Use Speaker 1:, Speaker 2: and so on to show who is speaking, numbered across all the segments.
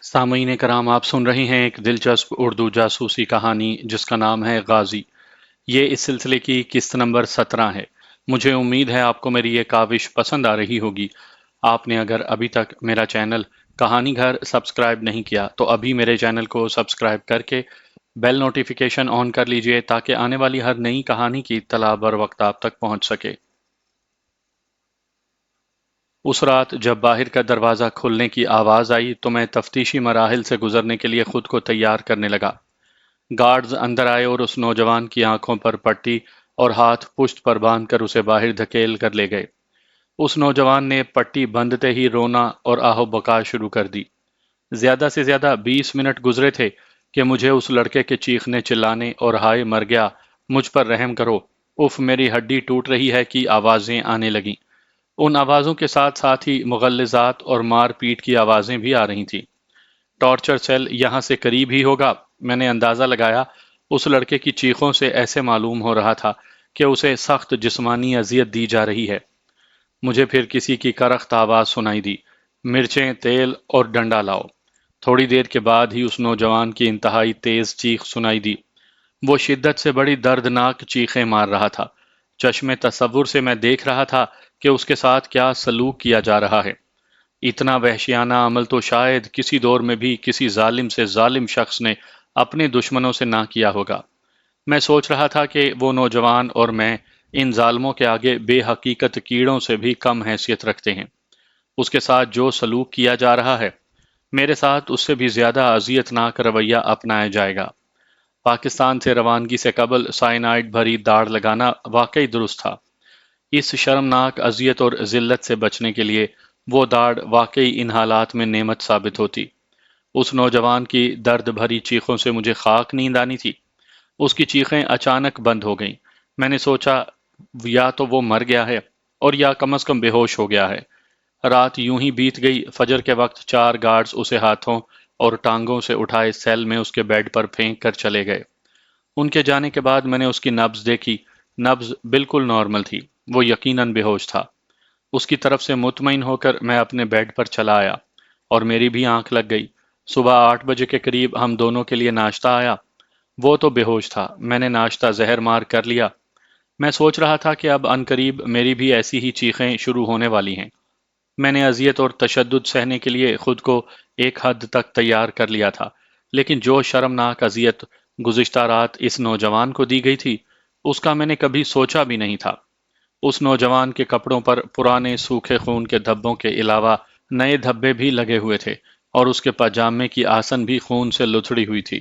Speaker 1: سامعین کرام، آپ سن رہے ہیں ایک دلچسپ اردو جاسوسی کہانی جس کا نام ہے غازی۔ یہ اس سلسلے کی قسط نمبر 17 ہے۔ مجھے امید ہے آپ کو میری یہ کاوش پسند آ رہی ہوگی۔ آپ نے اگر ابھی تک میرا چینل کہانی گھر سبسکرائب نہیں کیا تو ابھی میرے چینل کو سبسکرائب کر کے بیل نوٹیفیکیشن آن کر لیجئے تاکہ آنے والی ہر نئی کہانی کی اطلاع بر وقت آپ تک پہنچ سکے۔ اس رات جب باہر کا دروازہ کھلنے کی آواز آئی تو میں تفتیشی مراحل سے گزرنے کے لیے خود کو تیار کرنے لگا۔ گارڈز اندر آئے اور اس نوجوان کی آنکھوں پر پٹی اور ہاتھ پشت پر باندھ کر اسے باہر دھکیل کر لے گئے۔ اس نوجوان نے پٹی بندھتے ہی رونا اور آہ و بکا شروع کر دی۔ زیادہ سے زیادہ 20 منٹ گزرے تھے کہ مجھے اس لڑکے کے چیخنے چلانے اور ہائے مر گیا، مجھ پر رحم کرو، اف میری ہڈی ٹوٹ رہی ہے کی آوازیں آنے لگیں۔ ان آوازوں کے ساتھ ساتھ ہی مغلظات اور مار پیٹ کی آوازیں بھی آ رہی تھیں۔ ٹارچر سیل یہاں سے قریب ہی ہوگا، میں نے اندازہ لگایا۔ اس لڑکے کی چیخوں سے ایسے معلوم ہو رہا تھا کہ اسے سخت جسمانی اذیت دی جا رہی ہے۔ مجھے پھر کسی کی کرخت آواز سنائی دی، مرچیں، تیل اور ڈنڈا لاؤ۔ تھوڑی دیر کے بعد ہی اس نوجوان کی انتہائی تیز چیخ سنائی دی۔ وہ شدت سے بڑی دردناک چیخیں مار رہا تھا۔ چشم تصور سے میں دیکھ رہا تھا کہ اس کے ساتھ کیا سلوک کیا جا رہا ہے۔ اتنا وحشیانہ عمل تو شاید کسی دور میں بھی کسی ظالم سے ظالم شخص نے اپنے دشمنوں سے نہ کیا ہوگا۔ میں سوچ رہا تھا کہ وہ نوجوان اور میں ان ظالموں کے آگے بے حقیقت کیڑوں سے بھی کم حیثیت رکھتے ہیں۔ اس کے ساتھ جو سلوک کیا جا رہا ہے، میرے ساتھ اس سے بھی زیادہ اذیت ناک رویہ اپنایا جائے گا۔ پاکستان سے روانگی سے قبل سائنائڈ بھری داڑھ لگانا واقعی درست تھا۔ اس شرمناک اذیت اور ذلت سے بچنے کے لیے وہ داڑھ واقعی ان حالات میں نعمت ثابت ہوتی۔ اس نوجوان کی درد بھری چیخوں سے مجھے خاک نیند آنی تھی۔ اس کی چیخیں اچانک بند ہو گئیں۔ میں نے سوچا یا تو وہ مر گیا ہے اور یا کم از کم بے ہوش ہو گیا ہے۔ رات یوں ہی بیت گئی۔ فجر کے وقت 4 گارڈز اسے ہاتھوں اور ٹانگوں سے اٹھائے سیل میں اس کے بیڈ پر پھینک کر چلے گئے۔ ان کے جانے کے بعد میں نے اس کی نبض دیکھی۔ نبض بالکل نارمل تھی۔ وہ یقیناً بے ہوش تھا۔ اس کی طرف سے مطمئن ہو کر میں اپنے بیڈ پر چلا آیا اور میری بھی آنکھ لگ گئی۔ صبح 8 بجے کے قریب ہم دونوں کے لیے ناشتہ آیا۔ وہ تو بے ہوش تھا، میں نے ناشتہ زہر مار کر لیا۔ میں سوچ رہا تھا کہ اب عنقریب میری بھی ایسی ہی چیخیں شروع ہونے والی ہیں۔ میں نے اذیت اور تشدد سہنے کے لیے خود کو ایک حد تک تیار کر لیا تھا، لیکن جو شرمناک اذیت گزشتہ رات اس نوجوان کو دی گئی تھی، اس کا میں نے کبھی سوچا بھی نہیں تھا۔ اس نوجوان کے کپڑوں پر پرانے سوکھے خون کے دھبوں کے علاوہ نئے دھبے بھی لگے ہوئے تھے اور اس کے پاجامے کی آسن بھی خون سے لتھڑی ہوئی تھی۔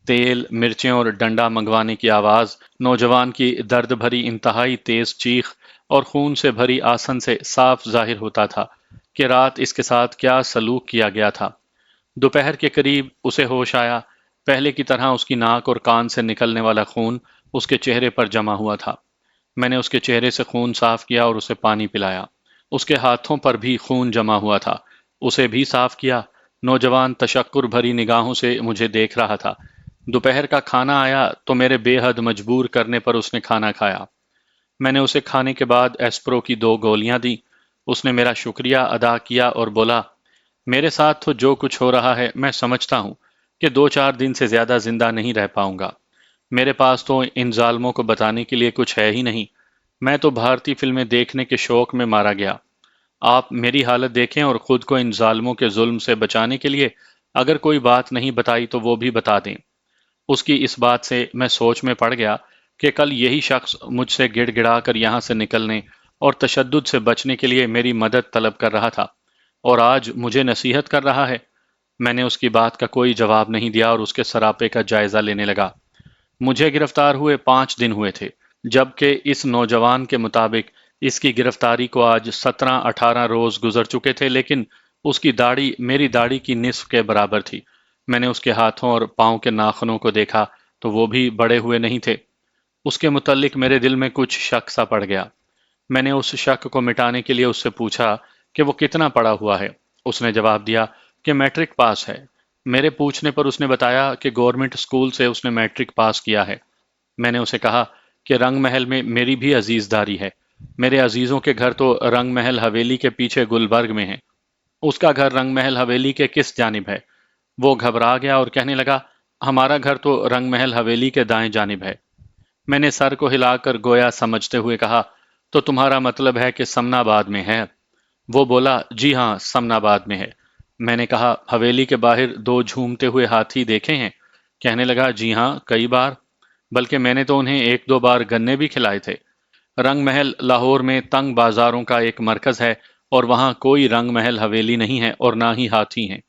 Speaker 1: تیل، مرچیں اور ڈنڈا منگوانے کی آواز، نوجوان کی درد بھری انتہائی تیز چیخ اور خون سے بھری آسن سے صاف ظاہر ہوتا تھا کہ رات اس کے ساتھ کیا سلوک کیا گیا تھا۔ دوپہر کے قریب اسے ہوش آیا۔ پہلے کی طرح اس کی ناک اور کان سے نکلنے والا خون اس کے چہرے پر جمع ہوا تھا۔ میں نے اس کے چہرے سے خون صاف کیا اور اسے پانی پلایا۔ اس کے ہاتھوں پر بھی خون جمع ہوا تھا، اسے بھی صاف کیا۔ نوجوان تشکر بھری نگاہوں سے مجھے دیکھ رہا تھا۔ دوپہر کا کھانا آیا تو میرے بے حد مجبور کرنے پر اس نے کھانا کھایا۔ میں نے اسے کھانے کے بعد ایسپرو کی 2 گولیاں دیں۔ اس نے میرا شکریہ ادا کیا اور بولا، میرے ساتھ تو جو کچھ ہو رہا ہے میں سمجھتا ہوں کہ 2-4 دن سے زیادہ زندہ نہیں رہ پاؤں گا۔ میرے پاس تو ان ظالموں کو بتانے کے لیے کچھ ہے ہی نہیں۔ میں تو بھارتی فلمیں دیکھنے کے شوق میں مارا گیا۔ آپ میری حالت دیکھیں اور خود کو ان ظالموں کے ظلم سے بچانے کے لیے اگر کوئی بات نہیں بتائی تو وہ بھی بتا دیں۔ اس کی اس بات سے میں سوچ میں پڑ گیا کہ کل یہی شخص مجھ سے گڑ گڑا کر یہاں سے نکلنے اور تشدد سے بچنے کے لیے میری مدد طلب کر رہا تھا، اور آج مجھے نصیحت کر رہا ہے۔ میں نے اس کی بات کا کوئی جواب نہیں دیا اور اس کے سراپے کا جائزہ لینے لگا۔ مجھے گرفتار ہوئے 5 دن ہوئے تھے، جبکہ اس نوجوان کے مطابق اس کی گرفتاری کو آج 17-18 روز گزر چکے تھے، لیکن اس کی داڑھی میری داڑھی کی نصف کے برابر تھی۔ میں نے اس کے ہاتھوں اور پاؤں کے ناخنوں کو دیکھا تو وہ بھی بڑے ہوئے نہیں تھے۔ اس کے متعلق میرے دل میں کچھ شک سا پڑ گیا۔ میں نے اس شک کو مٹانے کے لیے اس سے پوچھا کہ وہ کتنا پڑھا ہوا ہے۔ اس نے جواب دیا کہ میٹرک پاس ہے۔ میرے پوچھنے پر اس نے بتایا کہ گورنمنٹ اسکول سے اس نے میٹرک پاس کیا ہے۔ میں نے اسے کہا کہ رنگ محل میں میری بھی عزیز داری ہے۔ میرے عزیزوں کے گھر تو رنگ محل حویلی کے پیچھے گلبرگ میں ہیں۔ اس کا گھر رنگ محل حویلی کے کس جانب ہے؟ وہ گھبرا گیا اور کہنے لگا، ہمارا گھر تو رنگ محل حویلی کے دائیں جانب ہے۔ میں نے سر کو ہلا کر گویا سمجھتے ہوئے کہا، تو تمہارا مطلب ہے کہ سمن آباد میں ہے؟ وہ بولا، جی ہاں، سمن آباد میں ہے۔ میں نے کہا، حویلی کے باہر دو جھومتے ہوئے ہاتھی دیکھے ہیں؟ کہنے لگا، جی ہاں، کئی بار، بلکہ میں نے تو انہیں ایک دو بار گنے بھی کھلائے تھے۔ رنگ محل لاہور میں تنگ بازاروں کا ایک مرکز ہے، اور وہاں کوئی رنگ محل حویلی نہیں ہے اور نہ ہی ہاتھی ہیں۔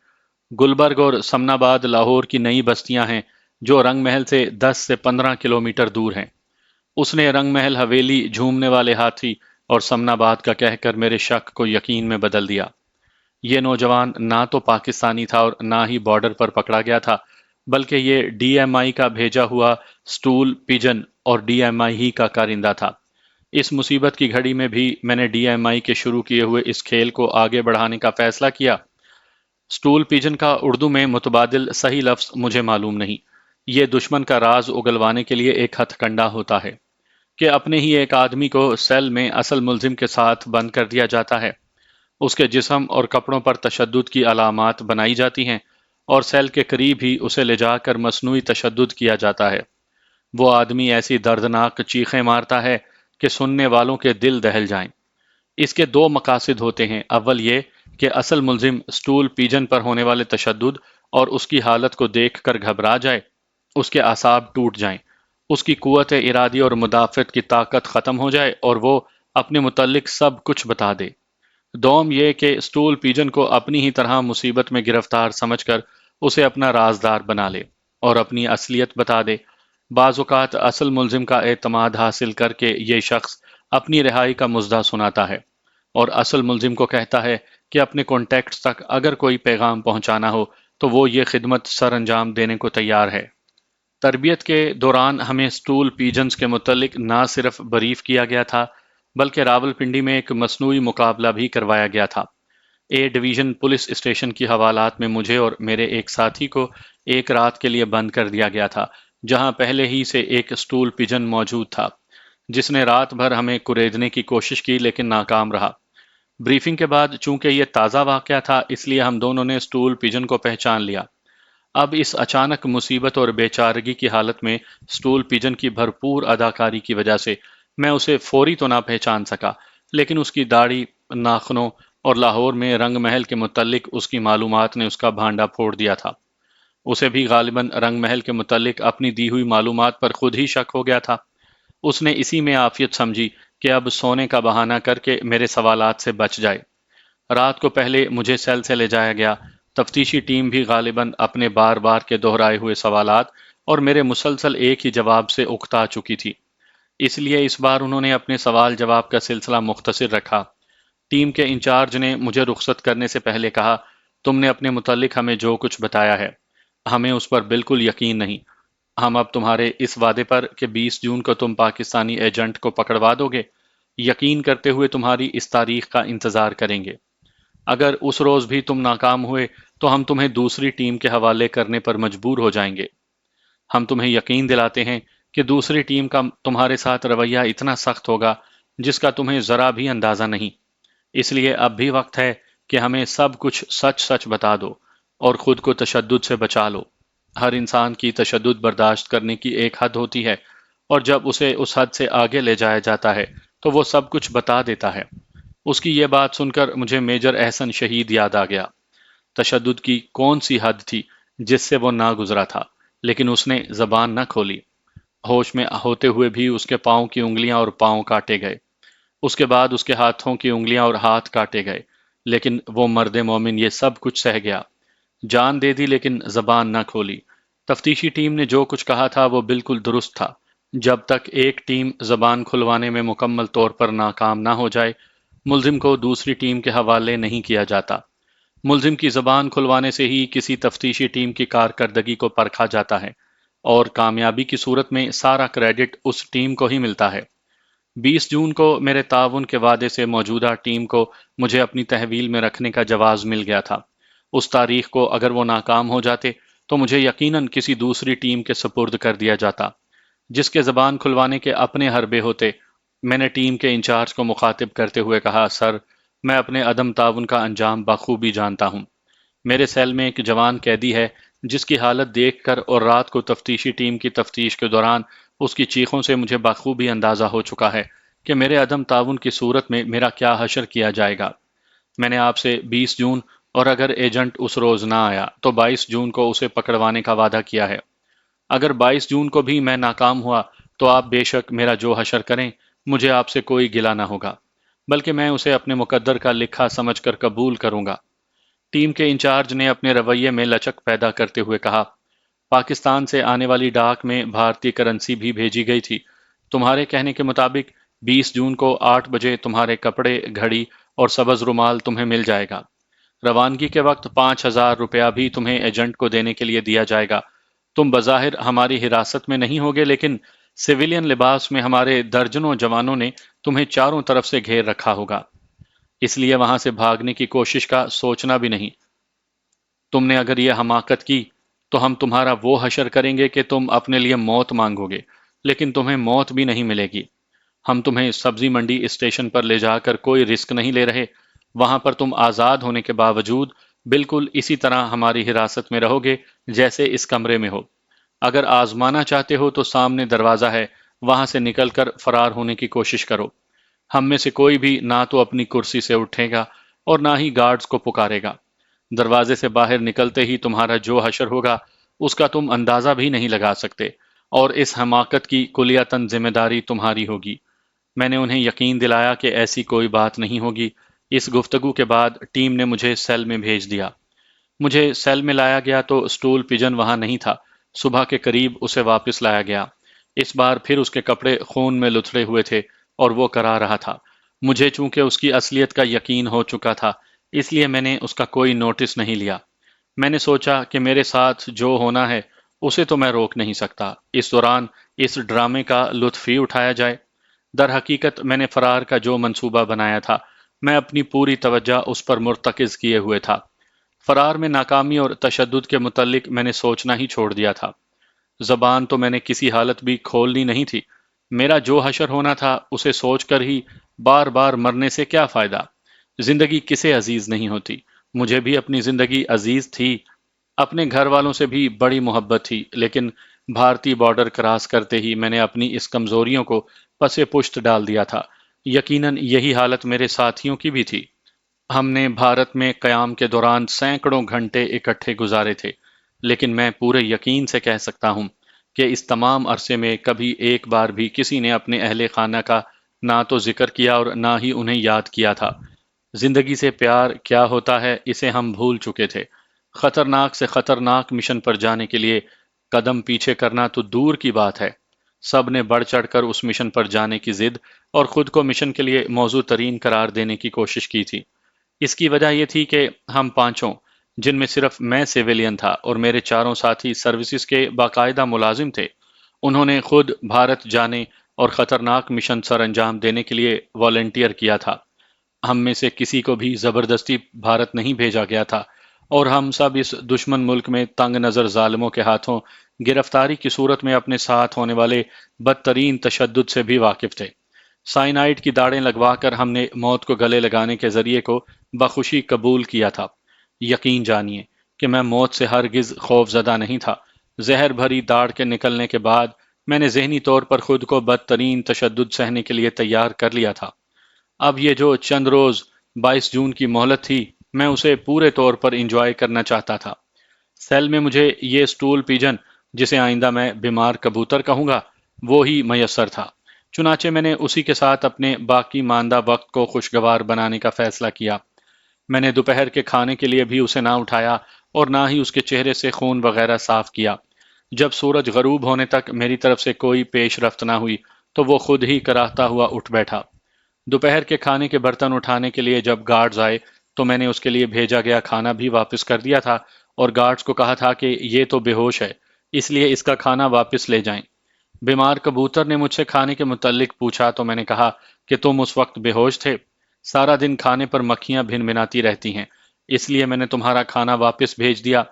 Speaker 1: گلبرگ اور سمن آباد لاہور کی نئی بستیاں ہیں جو رنگ محل سے 10 سے 15 کلومیٹر دور ہیں۔ اس نے رنگ محل حویلی، جھومنے والے ہاتھی اور سمن آباد کا کہہ کر میرے شک کو یقین میں بدل دیا۔ یہ نوجوان نہ تو پاکستانی تھا اور نہ ہی بارڈر پر پکڑا گیا تھا، بلکہ یہ ڈی ایم آئی کا بھیجا ہوا سٹول پیجن اور ڈی ایم آئی ہی کا کارندہ تھا۔ اس مصیبت کی گھڑی میں بھی میں نے ڈی ایم آئی کے شروع کیے ہوئے اس کھیل کو آگے بڑھانے کا فیصلہ کیا۔ سٹول پیجن کا اردو میں متبادل صحیح لفظ مجھے معلوم نہیں۔ یہ دشمن کا راز اگلوانے کے لیے ایک ہتھ کنڈا ہوتا ہے کہ اپنے ہی ایک آدمی کو سیل میں اصل ملزم کے ساتھ بند کر دیا جاتا ہے، اس کے جسم اور کپڑوں پر تشدد کی علامات بنائی جاتی ہیں، اور سیل کے قریب ہی اسے لے جا کر مصنوعی تشدد کیا جاتا ہے۔ وہ آدمی ایسی دردناک چیخیں مارتا ہے کہ سننے والوں کے دل دہل جائیں۔ اس کے دو مقاصد ہوتے ہیں، اول یہ کہ اصل ملزم سٹول پیجن پر ہونے والے تشدد اور اس کی حالت کو دیکھ کر گھبرا جائے، اس کے اعصاب ٹوٹ جائیں، اس کی قوت ارادی اور مدافعت کی طاقت ختم ہو جائے اور وہ اپنے متعلق سب کچھ بتا دے۔ دوم یہ کہ سٹول پیجن کو اپنی ہی طرح مصیبت میں گرفتار سمجھ کر اسے اپنا رازدار بنا لے اور اپنی اصلیت بتا دے۔ بعض اوقات اصل ملزم کا اعتماد حاصل کر کے یہ شخص اپنی رہائی کا مژدہ سناتا ہے اور اصل ملزم کو کہتا ہے کہ اپنے کانٹیکٹس تک اگر کوئی پیغام پہنچانا ہو تو وہ یہ خدمت سر انجام دینے کو تیار ہے۔ تربیت کے دوران ہمیں سٹول پیجنز کے متعلق نہ صرف بریف کیا گیا تھا، بلکہ راولپنڈی میں ایک مصنوعی مقابلہ بھی کروایا گیا تھا۔ اے ڈویژن پولیس اسٹیشن کی حوالات میں مجھے اور میرے ایک ساتھی کو ایک رات کے لیے بند کر دیا گیا تھا، جہاں پہلے ہی سے ایک سٹول پیجن موجود تھا جس نے رات بھر ہمیں کریدنے کی کوشش کی لیکن ناکام رہا۔ بریفنگ کے بعد چونکہ یہ تازہ واقعہ تھا، اس لیے ہم دونوں نے سٹول پیجن کو پہچان لیا۔ اب اس اچانک مصیبت اور بے چارگی کی حالت میں سٹول پیجن کی بھرپور اداکاری کی وجہ سے میں اسے فوری تو نہ پہچان سکا، لیکن اس کی داڑھی، ناخنوں اور لاہور میں رنگ محل کے متعلق اس کی معلومات نے اس کا بھانڈا پھوڑ دیا تھا۔ اسے بھی غالباً رنگ محل کے متعلق اپنی دی ہوئی معلومات پر خود ہی شک ہو گیا تھا۔ اس نے اسی میں عافیت سمجھی کہ اب سونے کا بہانہ کر کے میرے سوالات سے بچ جائے۔ رات کو پہلے مجھے سیل سے لے جایا گیا۔ تفتیشی ٹیم بھی غالباً اپنے بار بار کے دہرائے ہوئے سوالات اور میرے مسلسل ایک ہی جواب سے اکتا چکی تھی، اس لیے اس بار انہوں نے اپنے سوال جواب کا سلسلہ مختصر رکھا۔ ٹیم کے انچارج نے مجھے رخصت کرنے سے پہلے کہا، تم نے اپنے متعلق ہمیں جو کچھ بتایا ہے ہمیں اس پر بالکل یقین نہیں۔ ہم اب تمہارے اس وعدے پر کہ 20 جون کو تم پاکستانی ایجنٹ کو پکڑوا دو گے یقین کرتے ہوئے تمہاری اس تاریخ کا انتظار کریں گے۔ اگر اس روز بھی تم ناکام ہوئے تو ہم تمہیں دوسری ٹیم کے حوالے کرنے پر مجبور ہو جائیں گے۔ ہم تمہیں یقین دلاتے ہیں کہ دوسری ٹیم کا تمہارے ساتھ رویہ اتنا سخت ہوگا جس کا تمہیں ذرا بھی اندازہ نہیں۔ اس لیے اب بھی وقت ہے کہ ہمیں سب کچھ سچ سچ بتا دو اور خود کو تشدد سے بچا لو۔ ہر انسان کی تشدد برداشت کرنے کی ایک حد ہوتی ہے، اور جب اسے اس حد سے آگے لے جایا جاتا ہے تو وہ سب کچھ بتا دیتا ہے۔ اس کی یہ بات سن کر مجھے میجر احسن شہید یاد آ گیا۔ تشدد کی کون سی حد تھی جس سے وہ نہ گزرا تھا، لیکن اس نے زبان نہ کھولی۔ ہوش میں ہوتے ہوئے بھی اس کے پاؤں کی انگلیاں اور پاؤں کاٹے گئے، اس کے بعد اس کے ہاتھوں کی انگلیاں اور ہاتھ کاٹے گئے، لیکن وہ مرد مومن یہ سب کچھ سہ گیا۔ جان دے دی لیکن زبان نہ کھولی۔ تفتیشی ٹیم نے جو کچھ کہا تھا وہ بالکل درست تھا۔ جب تک ایک ٹیم زبان کھلوانے میں مکمل طور پر ناکام نہ ہو جائے، ملزم کو دوسری ٹیم کے حوالے نہیں کیا جاتا۔ ملزم کی زبان کھلوانے سے ہی کسی تفتیشی ٹیم کی کارکردگی کو پرکھا جاتا ہے، اور کامیابی کی صورت میں سارا کریڈٹ اس ٹیم کو ہی ملتا ہے۔ 20 جون کو میرے تعاون کے وعدے سے موجودہ ٹیم کو مجھے اپنی تحویل میں رکھنے کا جواز مل گیا تھا۔ اس تاریخ کو اگر وہ ناکام ہو جاتے تو مجھے یقیناً کسی دوسری ٹیم کے سپرد کر دیا جاتا جس کے زبان کھلوانے کے اپنے حربے ہوتے۔ میں نے ٹیم کے انچارج کو مخاطب کرتے ہوئے کہا، سر، میں اپنے عدم تعاون کا انجام بخوبی جانتا ہوں۔ میرے سیل میں ایک جوان قیدی ہے جس کی حالت دیکھ کر اور رات کو تفتیشی ٹیم کی تفتیش کے دوران اس کی چیخوں سے مجھے بخوبی اندازہ ہو چکا ہے کہ میرے عدم تعاون کی صورت میں میرا کیا حشر کیا جائے گا۔ میں نے آپ سے 20 جون، اور اگر ایجنٹ اس روز نہ آیا تو 22 جون کو اسے پکڑوانے کا وعدہ کیا ہے۔ اگر 22 جون کو بھی میں ناکام ہوا تو آپ بے شک میرا جو حشر کریں، مجھے آپ سے کوئی گلہ نہ ہوگا، بلکہ میں اسے اپنے مقدر کا لکھا سمجھ کر قبول کروں گا۔ ٹیم کے انچارج نے اپنے رویے میں لچک پیدا کرتے ہوئے کہا، پاکستان سے آنے والی ڈاک میں بھارتی کرنسی بھی بھیجی گئی تھی۔ تمہارے کہنے کے مطابق 20 جون کو 8 بجے تمہارے کپڑے، گھڑی اور سبز رومال تمہیں مل جائے گا۔ روانگی کے وقت 5,000 روپیہ بھی تمہیں ایجنٹ کو دینے کے لیے دیا جائے گا۔ تم بظاہر ہماری حراست میں نہیں ہوگے، لیکن سویلین لباس میں ہمارے درجنوں جوانوں نے تمہیں چاروں طرف سے گھیر رکھا ہوگا، اس لیے وہاں سے بھاگنے کی کوشش کا سوچنا بھی نہیں۔ تم نے اگر یہ حماقت کی تو ہم تمہارا وہ حشر کریں گے کہ تم اپنے لیے موت مانگو گے، لیکن تمہیں موت بھی نہیں ملے گی۔ ہم تمہیں سبزی منڈی اسٹیشن پر لے جا کر کوئی رسک نہیں لے رہے، وہاں پر تم آزاد ہونے کے باوجود بالکل اسی طرح ہماری حراست میں رہو گے جیسے اس کمرے میں ہو۔ اگر آزمانا چاہتے ہو تو سامنے دروازہ ہے، وہاں سے نکل کر فرار ہونے کی کوشش کرو۔ ہم میں سے کوئی بھی نہ تو اپنی کرسی سے اٹھے گا اور نہ ہی گارڈز کو پکارے گا۔ دروازے سے باہر نکلتے ہی تمہارا جو حشر ہوگا اس کا تم اندازہ بھی نہیں لگا سکتے، اور اس حماقت کی کلیتاً ذمہ داری تمہاری ہوگی۔ میں نے انہیں یقین دلایا کہ ایسی کوئی بات نہیں ہوگی۔ اس گفتگو کے بعد ٹیم نے مجھے سیل میں بھیج دیا۔ مجھے سیل میں لایا گیا تو اسٹول پجن وہاں نہیں تھا۔ صبح کے قریب اسے واپس لایا گیا۔ اس بار پھر اس کے کپڑے خون میں لتھڑے ہوئے تھے اور وہ کرا رہا تھا۔ مجھے چونکہ اس کی اصلیت کا یقین ہو چکا تھا، اس لیے میں نے اس کا کوئی نوٹس نہیں لیا۔ میں نے سوچا کہ میرے ساتھ جو ہونا ہے اسے تو میں روک نہیں سکتا، اس دوران اس ڈرامے کا لطف ہی اٹھایا جائے۔ در حقیقت میں نے فرار کا جو منصوبہ بنایا تھا، میں اپنی پوری توجہ اس پر مرتکز کیے ہوئے تھا۔ فرار میں ناکامی اور تشدد کے متعلق میں نے سوچنا ہی چھوڑ دیا تھا۔ زبان تو میں نے کسی حالت بھی کھولنی نہیں تھی۔ میرا جو حشر ہونا تھا اسے سوچ کر ہی بار بار مرنے سے کیا فائدہ؟ زندگی کسے عزیز نہیں ہوتی؟ مجھے بھی اپنی زندگی عزیز تھی، اپنے گھر والوں سے بھی بڑی محبت تھی، لیکن بھارتی بارڈر کراس کرتے ہی میں نے اپنی اس کمزوریوں کو پس پشت ڈال دیا تھا۔ یقیناً یہی حالت میرے ساتھیوں کی بھی تھی۔ ہم نے بھارت میں قیام کے دوران سینکڑوں گھنٹے اکٹھے گزارے تھے، لیکن میں پورے یقین سے کہہ سکتا ہوں کہ اس تمام عرصے میں کبھی ایک بار بھی کسی نے اپنے اہل خانہ کا نہ تو ذکر کیا اور نہ ہی انہیں یاد کیا تھا۔ زندگی سے پیار کیا ہوتا ہے اسے ہم بھول چکے تھے۔ خطرناک سے خطرناک مشن پر جانے کے لیے قدم پیچھے کرنا تو دور کی بات ہے۔ سب نے بڑھ چڑھ کر اس مشن پر جانے کی ضد اور خود کو مشن کے لیے موزوں ترین قرار دینے کی کوشش کی تھی۔ اس کی وجہ یہ تھی کہ ہم پانچوں، جن میں صرف میں سیویلین تھا اور میرے چاروں ساتھی سروسز کے باقاعدہ ملازم تھے، انہوں نے خود بھارت جانے اور خطرناک مشن سر انجام دینے کے لیے والنٹیئر کیا تھا۔ ہم میں سے کسی کو بھی زبردستی بھارت نہیں بھیجا گیا تھا، اور ہم سب اس دشمن ملک میں تنگ نظر ظالموں کے ہاتھوں گرفتاری کی صورت میں اپنے ساتھ ہونے والے بدترین تشدد سے بھی واقف تھے۔ سائنائڈ کی داڑیں لگوا کر ہم نے موت کو گلے لگانے کے ذریعے کو بخوشی قبول کیا تھا۔ یقین جانیے کہ میں موت سے ہرگز خوف زدہ نہیں تھا۔ زہر بھری داڑھ کے نکلنے کے بعد میں نے ذہنی طور پر خود کو بدترین تشدد سہنے کے لیے تیار کر لیا تھا۔ اب یہ جو چند روز 22 جون کی مہلت تھی، میں اسے پورے طور پر انجوائے کرنا چاہتا تھا۔ سیل میں مجھے یہ سٹول پیجن، جسے آئندہ میں بیمار کبوتر کہوں گا، وہ ہی میسر تھا۔ چنانچہ میں نے اسی کے ساتھ اپنے باقی ماندہ وقت کو خوشگوار بنانے کا فیصلہ کیا۔ میں نے دوپہر کے کھانے کے لیے بھی اسے نہ اٹھایا اور نہ ہی اس کے چہرے سے خون وغیرہ صاف کیا۔ جب سورج غروب ہونے تک میری طرف سے کوئی پیش رفت نہ ہوئی تو وہ خود ہی کراہتا ہوا اٹھ بیٹھا۔ دوپہر کے کھانے کے برتن اٹھانے کے لیے جب گارڈز آئے تو میں نے اس کے لیے بھیجا گیا کھانا بھی واپس کر دیا تھا اور گارڈز کو کہا تھا کہ یہ تو بے ہوش ہے، اس لیے اس کا کھانا واپس لے جائیں۔ بیمار کبوتر نے مجھ سے کھانے کے متعلق پوچھا تو میں نے کہا کہ تم اس وقت بے ہوش تھے۔ سارا دن کھانے پر مکھیاں بھن بھناتی رہتی ہیں، اس لیے میں نے تمہارا کھانا واپس بھیج دیا۔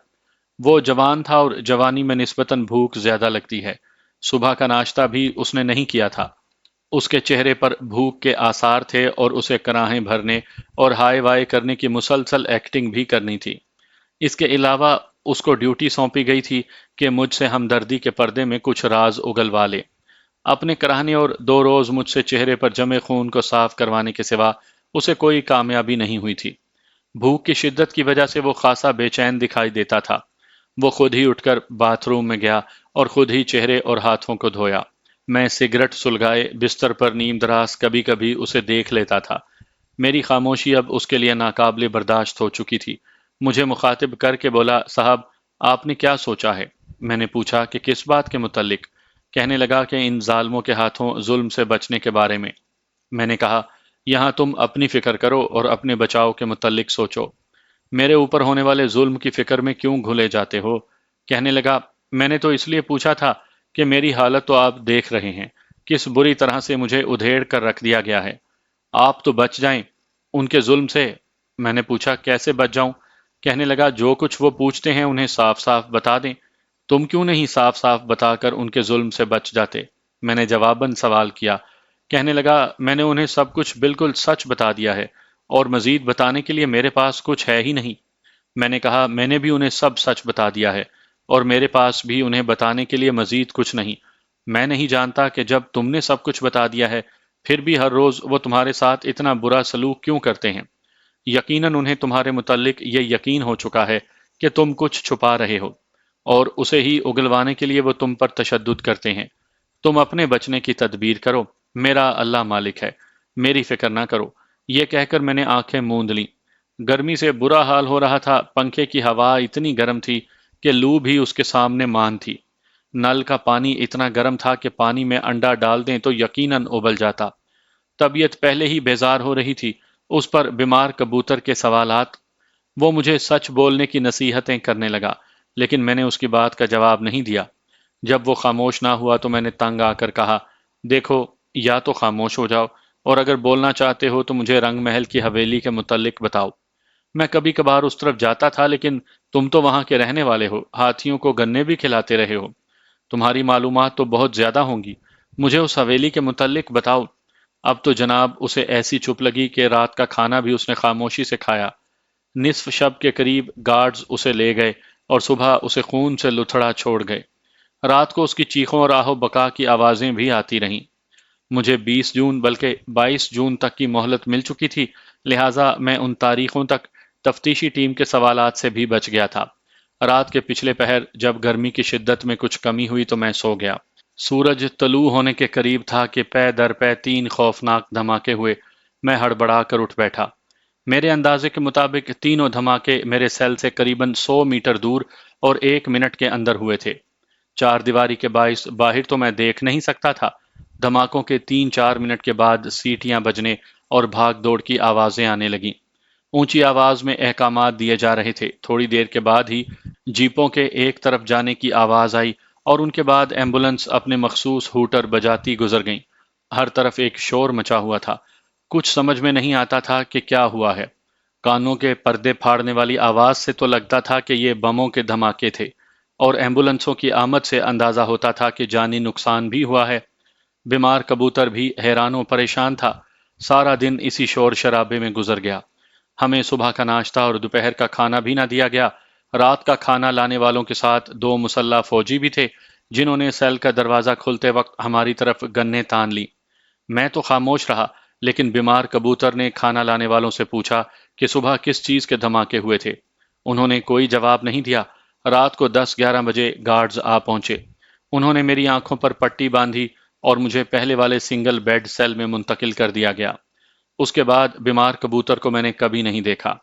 Speaker 1: وہ جوان تھا اور جوانی میں نسبتاً بھوک زیادہ لگتی ہے۔ صبح کا ناشتہ بھی اس نے نہیں کیا تھا۔ اس کے چہرے پر بھوک کے آثار تھے اور اسے کراہیں بھرنے اور ہائے وائے کرنے کی مسلسل ایکٹنگ بھی کرنی تھی۔ اس کے علاوہ اس کو ڈیوٹی سونپی گئی تھی کہ مجھ سے ہمدردی کے پردے میں کچھ راز اگلوا لے۔ اپنے کراہنے اور 2 روز مجھ سے چہرے پر جمے خون کو صاف کروانے کے سوا اسے کوئی کامیابی نہیں ہوئی تھی۔ بھوک کی شدت کی وجہ سے وہ خاصا بے چین دکھائی دیتا تھا۔ وہ خود ہی اٹھ کر باتھ روم میں گیا اور خود ہی چہرے اور ہاتھوں کو دھویا۔ میں سگریٹ سلگائے بستر پر نیم دراز کبھی کبھی اسے دیکھ لیتا تھا۔ میری خاموشی اب اس کے لیے ناقابل برداشت ہو چکی تھی۔ مجھے مخاطب کر کے بولا، صاحب آپ نے کیا سوچا ہے؟ میں نے پوچھا کہ کس بات کے متعلق؟ کہنے لگا کہ ان ظالموں کے ہاتھوں ظلم سے بچنے کے بارے میں۔ میں نے کہا، یہاں تم اپنی فکر کرو اور اپنے بچاؤ کے متعلق سوچو، میرے اوپر ہونے والے ظلم کی فکر میں کیوں گھلے جاتے ہو؟ کہنے لگا، میں نے تو اس لیے پوچھا تھا کہ میری حالت تو آپ دیکھ رہے ہیں، کس بری طرح سے مجھے ادھیڑ کر رکھ دیا گیا ہے۔ آپ تو بچ جائیں ان کے ظلم سے۔ میں نے پوچھا، کیسے بچ جاؤں؟ کہنے لگا، جو کچھ وہ پوچھتے ہیں انہیں صاف صاف بتا دیں۔ تم کیوں نہیں صاف صاف بتا کر ان کے ظلم سے بچ جاتے؟ میں نے جواباً سوال کیا۔ کہنے لگا، میں نے انہیں سب کچھ بالکل سچ بتا دیا ہے اور مزید بتانے کے لیے میرے پاس کچھ ہے ہی نہیں۔ میں نے کہا، میں نے بھی انہیں سب سچ بتا دیا ہے اور میرے پاس بھی انہیں بتانے کے لیے مزید کچھ نہیں۔ میں نہیں جانتا کہ جب تم نے سب کچھ بتا دیا ہے پھر بھی ہر روز وہ تمہارے ساتھ اتنا برا سلوک کیوں کرتے ہیں؟ یقیناً انہیں تمہارے متعلق یہ یقین ہو چکا ہے کہ تم کچھ چھپا رہے ہو اور اسے ہی اگلوانے کے لیے وہ تم پر تشدد کرتے ہیں۔ تم اپنے بچنے کی تدبیر کرو، میرا اللہ مالک ہے، میری فکر نہ کرو۔ یہ کہہ کر میں نے آنکھیں موند لیں۔ گرمی سے برا حال ہو رہا تھا، پنکھے کی ہوا اتنی گرم تھی کہ لو بھی اس کے سامنے مان تھی۔ نل کا پانی اتنا گرم تھا کہ پانی میں انڈا ڈال دیں تو یقیناً ابل جاتا۔ طبیعت پہلے ہی بیزار ہو رہی تھی، اس پر بیمار کبوتر کے سوالات۔ وہ مجھے سچ بولنے کی نصیحتیں کرنے لگا، لیکن میں نے اس کی بات کا جواب نہیں دیا۔ جب وہ خاموش نہ ہوا تو میں نے تنگ آ کر کہا، دیکھو، یا تو خاموش ہو جاؤ اور اگر بولنا چاہتے ہو تو مجھے رنگ محل کی حویلی کے متعلق بتاؤ۔ میں کبھی کبھار اس طرف جاتا تھا، لیکن تم تو وہاں کے رہنے والے ہو، ہاتھیوں کو گنے بھی کھلاتے رہے ہو، تمہاری معلومات تو بہت زیادہ ہوں گی۔ مجھے اس حویلی کے متعلق بتاؤ۔ اب تو جناب اسے ایسی چپ لگی کہ رات کا کھانا بھی اس نے خاموشی سے کھایا۔ نصف شب کے قریب گارڈز اسے لے گئے اور صبح اسے خون سے لتھڑا چھوڑ گئے۔ رات کو اس کی چیخوں اور آہ و بکا کی آوازیں بھی آتی رہیں۔ مجھے 20 جون بلکہ 22 جون تک کی مہلت مل چکی تھی، لہٰذا میں ان تاریخوں تک تفتیشی ٹیم کے سوالات سے بھی بچ گیا تھا۔ رات کے پچھلے پہر جب گرمی کی شدت میں کچھ کمی ہوئی تو میں سو گیا۔ سورج طلوع ہونے کے قریب تھا کہ پے در پے 3 خوفناک دھماکے ہوئے۔ میں ہڑبڑا کر اٹھ بیٹھا۔ میرے اندازے کے مطابق تینوں دھماکے میرے سیل سے قریباً 100 میٹر دور اور 1 منٹ کے اندر ہوئے تھے۔ چار دیواری کے باعث باہر تو میں دیکھ نہیں سکتا تھا۔ دھماکوں کے 3-4 منٹ کے بعد سیٹیاں بجنے اور بھاگ دوڑ کی آوازیں آنے لگیں۔ اونچی آواز میں احکامات دیے جا رہے تھے۔ تھوڑی دیر کے بعد ہی جیپوں کے ایک طرف جانے کی آواز آئی اور ان کے بعد ایمبولنس اپنے مخصوص ہوٹر بجاتی گزر گئیں۔ ہر طرف ایک شور مچا ہوا تھا۔ کچھ سمجھ میں نہیں آتا تھا کہ کیا ہوا ہے۔ کانوں کے پردے پھاڑنے والی آواز سے تو لگتا تھا کہ یہ بموں کے دھماکے تھے، اور ایمبولنسوں کی آمد سے اندازہ ہوتا تھا کہ جانی نقصان بھی ہوا ہے۔ بیمار کبوتر بھی حیران و پریشان تھا۔ سارا دن اسی شور شرابے میں گزر گیا۔ ہمیں صبح کا ناشتہ اور دوپہر کا کھانا بھی نہ دیا گیا۔ رات کا کھانا لانے والوں کے ساتھ 2 مسلح فوجی بھی تھے، جنہوں نے سیل کا دروازہ کھلتے وقت ہماری طرف گنیں تان لی۔ میں تو خاموش رہا، لیکن بیمار کبوتر نے کھانا لانے والوں سے پوچھا کہ صبح کس چیز کے دھماکے ہوئے تھے۔ انہوں نے کوئی جواب نہیں دیا۔ رات کو 10-11 بجے گارڈز آ پہنچے۔ انہوں نے میری آنکھوں پر پٹی باندھی اور مجھے پہلے والے سنگل بیڈ سیل میں منتقل کر دیا گیا۔ اس کے بعد بیمار کبوتر کو میں نے کبھی نہیں دیکھا۔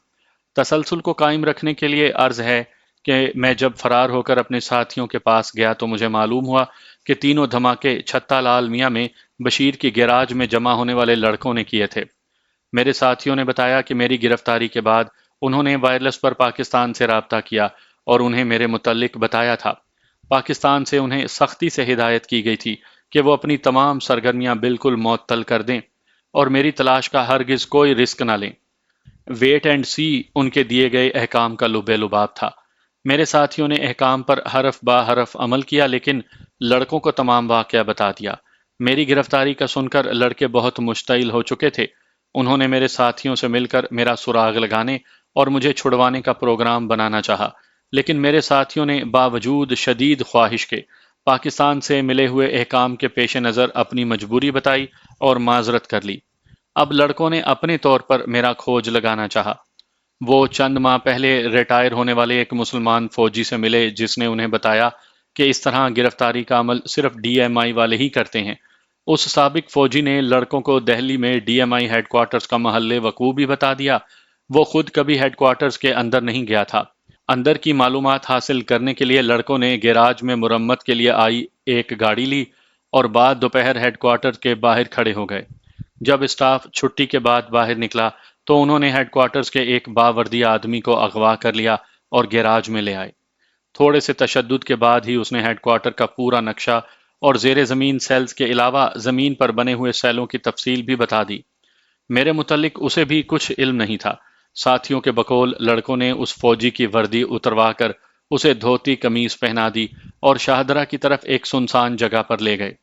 Speaker 1: تسلسل کو قائم رکھنے کے لیے عرض ہے کہ میں جب فرار ہو کر اپنے ساتھیوں کے پاس گیا تو مجھے معلوم ہوا کہ تینوں دھماکے چھتا لال میاں میں بشیر کی گیراج میں جمع ہونے والے لڑکوں نے کیے تھے۔ میرے ساتھیوں نے بتایا کہ میری گرفتاری کے بعد انہوں نے وائرلیس پر پاکستان سے رابطہ کیا اور انہیں میرے متعلق بتایا تھا۔ پاکستان سے انہیں سختی سے ہدایت کی گئی تھی کہ وہ اپنی تمام سرگرمیاں بالکل معطل کر دیں اور میری تلاش کا ہرگز کوئی رسک نہ لیں۔ ویٹ اینڈ سی ان کے دیے گئے احکام کا لب لباب تھا۔ میرے ساتھیوں نے احکام پر حرف با حرف عمل کیا، لیکن لڑکوں کو تمام واقعہ بتا دیا۔ میری گرفتاری کا سن کر لڑکے بہت مشتعل ہو چکے تھے۔ انہوں نے میرے ساتھیوں سے مل کر میرا سراغ لگانے اور مجھے چھڑوانے کا پروگرام بنانا چاہا، لیکن میرے ساتھیوں نے باوجود شدید خواہش کے پاکستان سے ملے ہوئے احکام کے پیش نظر اپنی مجبوری بتائی اور معذرت کر لی۔ اب لڑکوں نے اپنے طور پر میرا کھوج لگانا چاہا۔ وہ چند ماہ پہلے ریٹائر ہونے والے ایک مسلمان فوجی سے ملے جس نے انہیں بتایا کہ اس طرح گرفتاری کا عمل صرف ڈی ایم آئی والے ہی کرتے ہیں۔ اس سابق فوجی نے لڑکوں کو دہلی میں D M I head quarters کا محل وقوع بھی بتا دیا۔ وہ خود کبھی ہیڈ کوارٹرز کے اندر نہیں گیا تھا۔ اندر کی معلومات حاصل کرنے کے لیے لڑکوں نے گیراج میں مرمت کے لیے آئی ایک گاڑی لی اور بعد دوپہر ہیڈ کوارٹر کے باہر کھڑے ہو گئے۔ جب اسٹاف چھٹی کے بعد باہر نکلا تو انہوں نے ہیڈ کوارٹرز کے ایک باوردی آدمی کو اغوا کر لیا اور گیراج میں لے آئے۔ تھوڑے سے تشدد کے بعد ہی اس نے ہیڈ کوارٹر کا پورا نقشہ اور زیر زمین سیلز کے علاوہ زمین پر بنے ہوئے سیلوں کی تفصیل بھی بتا دی۔ میرے متعلق اسے بھی کچھ علم نہیں تھا۔ ساتھیوں کے بقول لڑکوں نے اس فوجی کی وردی اتروا کر اسے دھوتی قمیص پہنا دی اور شاہدرہ کی طرف ایک سنسان جگہ پر لے گئے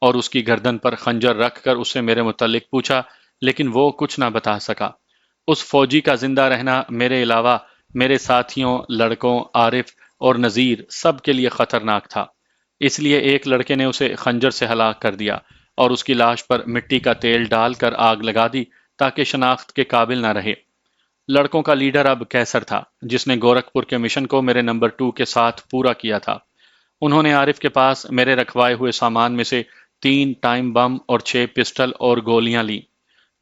Speaker 1: اور اس کی گردن پر خنجر رکھ کر اس سے میرے متعلق پوچھا، لیکن وہ کچھ نہ بتا سکا۔ اس فوجی کا زندہ رہنا میرے علاوہ میرے ساتھیوں، لڑکوں، عارف اور نذیر سب کے لیے خطرناک تھا۔ اس لیے ایک لڑکے نے اسے خنجر سے ہلاک کر دیا اور اس کی لاش پر مٹی کا تیل ڈال کر آگ لگا دی تاکہ شناخت کے قابل نہ رہے۔ لڑکوں کا لیڈر اب کیسر تھا جس نے گورکھپور کے مشن کو میرے نمبر 2 کے ساتھ پورا کیا تھا۔ انہوں نے عارف کے پاس میرے رکھوائے ہوئے سامان میں سے 3 ٹائم بم اور 6 پسٹل اور گولیاں لی۔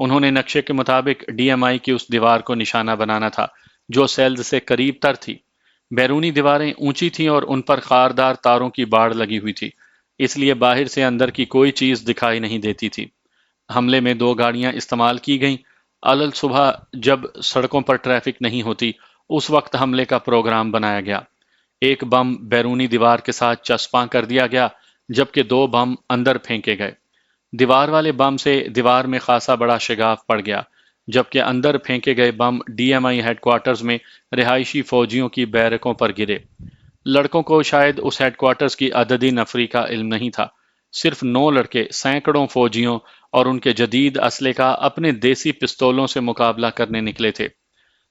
Speaker 1: انہوں نے نقشے کے مطابق ڈی ایم آئی کی اس دیوار کو نشانہ بنانا تھا جو سیلز سے قریب تر تھی۔ بیرونی دیواریں اونچی تھیں اور ان پر خاردار تاروں کی باڑ لگی ہوئی تھی، اس لیے باہر سے اندر کی کوئی چیز دکھائی نہیں دیتی تھی۔ حملے میں 2 گاڑیاں استعمال کی گئیں۔ علل صبح جب سڑکوں پر ٹریفک نہیں ہوتی اس وقت حملے کا پروگرام بنایا گیا۔ ایک بم بیرونی دیوار کے ساتھ چسپاں کر دیا گیا جبکہ 2 بم اندر پھینکے گئے۔ دیوار والے بم سے دیوار میں خاصا بڑا شگاف پڑ گیا جبکہ اندر پھینکے گئے بم D M I head quarters میں رہائشی فوجیوں کی بیرکوں پر گرے۔ لڑکوں کو شاید اس ہیڈ کوارٹرز کی عددی نفری کا علم نہیں تھا۔ صرف 9 لڑکے سینکڑوں فوجیوں اور ان کے جدید اسلحے کا اپنے دیسی پستولوں سے مقابلہ کرنے نکلے تھے۔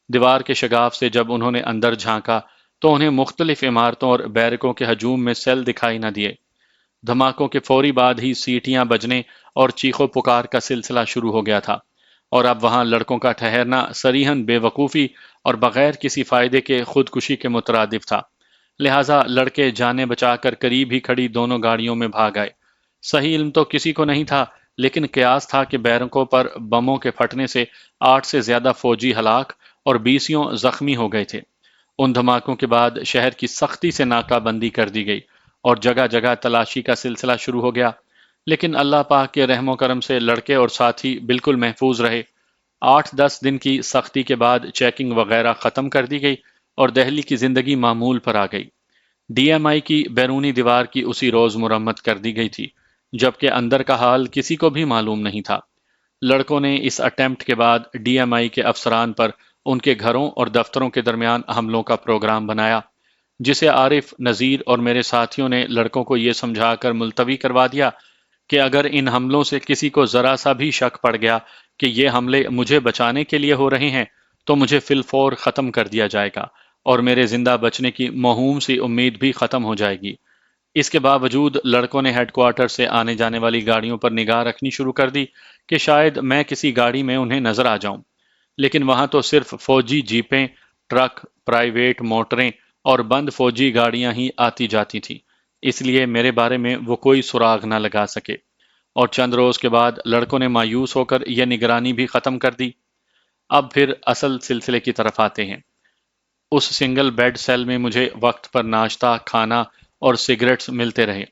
Speaker 1: دیوار کے شگاف سے جب انہوں نے اندر جھانکا تو انہیں مختلف عمارتوں اور بیرکوں کے ہجوم میں سیل دکھائی نہ دیے۔ دھماکوں کے فوری بعد ہی سیٹیاں بجنے اور چیخو پکار کا سلسلہ شروع ہو گیا تھا، اور اب وہاں لڑکوں کا ٹھہرنا صریحاً بے وقوفی اور بغیر کسی فائدے کے خودکشی کے مترادف تھا۔ لہٰذا لڑکے جانیں بچا کر قریب ہی کھڑی دونوں گاڑیوں میں بھاگ آئے۔ صحیح علم تو کسی کو نہیں تھا، لیکن قیاس تھا کہ بیرکوں پر بموں کے پھٹنے سے 8 سے زیادہ فوجی ہلاک اور 20 زخمی ہو گئے تھے۔ ان دھماکوں کے بعد شہر کی سختی سے ناکہ بندی کر دی گئی اور جگہ جگہ تلاشی کا سلسلہ شروع ہو گیا، لیکن اللہ پاک کے رحم و کرم سے لڑکے اور ساتھی بالکل محفوظ رہے۔ 8-10 دن کی سختی کے بعد چیکنگ وغیرہ ختم کر دی گئی اور دہلی کی زندگی معمول پر آ گئی۔ ڈی ایم آئی کی بیرونی دیوار کی اسی روز مرمت کر دی گئی تھی جبکہ اندر کا حال کسی کو بھی معلوم نہیں تھا۔ لڑکوں نے اس اٹیمپٹ کے بعد ڈی ایم آئی کے افسران پر ان کے گھروں اور دفتروں کے درمیان حملوں کا پروگرام بنایا، جسے عارف، نذیر اور میرے ساتھیوں نے لڑکوں کو یہ سمجھا کر ملتوی کروا دیا کہ اگر ان حملوں سے کسی کو ذرا سا بھی شک پڑ گیا کہ یہ حملے مجھے بچانے کے لیے ہو رہے ہیں تو مجھے فی الفور ختم کر دیا جائے گا اور میرے زندہ بچنے کی موہوم سی امید بھی ختم ہو جائے گی۔ اس کے باوجود لڑکوں نے ہیڈ کوارٹر سے آنے جانے والی گاڑیوں پر نگاہ رکھنی شروع کر دی کہ شاید میں کسی گاڑی میں انہیں نظر آ جاؤں، لیکن وہاں تو صرف فوجی جیپیں، ٹرک، پرائیویٹ موٹریں اور بند فوجی گاڑیاں ہی آتی جاتی تھیں، اس لیے میرے بارے میں وہ کوئی سراغ نہ لگا سکے۔ اور چند روز کے بعد لڑکوں نے مایوس ہو کر یہ نگرانی بھی ختم کر دی۔ اب پھر اصل سلسلے کی طرف آتے ہیں۔ اس سنگل بیڈ سیل میں مجھے وقت پر ناشتہ، کھانا اور سگریٹس ملتے رہے۔